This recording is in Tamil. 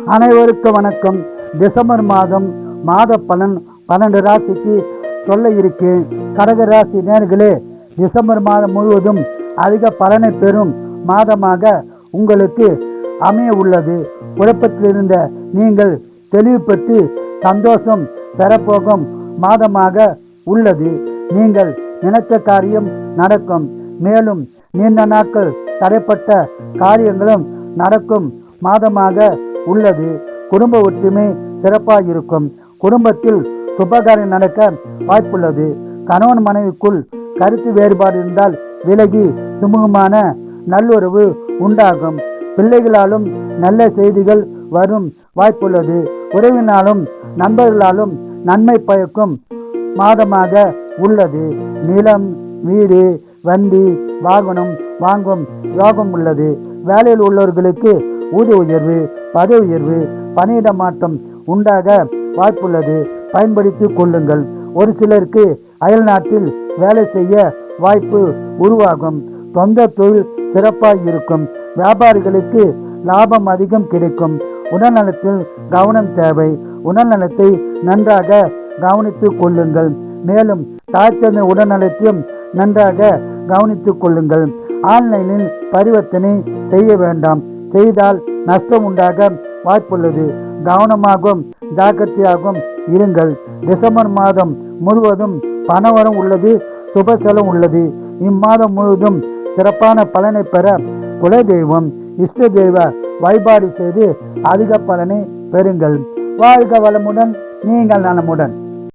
அனைவருக்கும் வணக்கம். டிசம்பர் மாதம் மாத பலன் 12 ராசிக்கு சொல்ல இருக்கேன். கடக ராசி நேர்களே, டிசம்பர் மாதம் முழுவதும் அதிக பலனை பெறும் மாதமாக உங்களுக்கு அமைய உள்ளது. குழப்பத்தில் இருந்த நீங்கள் தெளிவு பெற்று சந்தோஷம் பெறப்போகும் மாதமாக உள்ளது. நீங்கள் நினைத்த காரியம் நடக்கும். மேலும் நீண்ட நாட்கள் தடைப்பட்ட காரியங்களும் நடக்கும் மாதமாக உள்ளது. குடும்ப ஒற்றுமை சிறப்பாக இருக்கும். குடும்பத்தில் சுபகாரியம் நடக்க வாய்ப்புள்ளது. கணவன் மனைவிக்குள் கருத்து வேறுபாடு இருந்தால் விலகி சுமூகமான நல்லுறவு உண்டாகும். பிள்ளைகளாலும் நல்ல செய்திகள் வரும் வாய்ப்புள்ளது. உறவினாலும் நண்பர்களாலும் நன்மை பயக்கும் மாதமாக உள்ளது. நிலம், வீடு, வண்டி, வாகனம் வாங்கும் யோகம் உள்ளது. வேலையில் உள்ளவர்களுக்கு ஊதிய உயர்வு, பதவி உயர்வு, பணியிட மாற்றம் உண்டாக வாய்ப்புள்ளது. பயன்படுத்திக் கொள்ளுங்கள். ஒரு சிலருக்கு அயல் நாட்டில் வேலை செய்ய வாய்ப்பு உருவாகும். சொந்த தொழில் சிறப்பாக இருக்கும். வியாபாரிகளுக்கு லாபம் அதிகம் கிடைக்கும். உடல்நலத்தில் கவனம் தேவை. உடல்நலத்தை நன்றாக கவனித்துக் கொள்ளுங்கள். மேலும் தாய்த்தந்த உடல்நலத்தையும் நன்றாக கவனித்துக் கொள்ளுங்கள். ஆன்லைனில் பரிவர்த்தனை செய்ய வேண்டாம். செய்தால் நஷ்டம் உண்டாக வாய்ப்புள்ளது. கவனமாகவும் ஜாக்கிரதையாகவும் இருங்கள். டிசம்பர் மாதம் முழுவதும் பணவரம் உள்ளது. சுப செலவு உள்ளது. இம்மாதம் முழுவதும் சிறப்பான பலனை பெற குலதெய்வம், இஷ்ட தெய்வ வழிபாடு செய்து அதிக பலனை பெறுங்கள். வாழ்க வளமுடன், நீங்கள் நலமுடன்.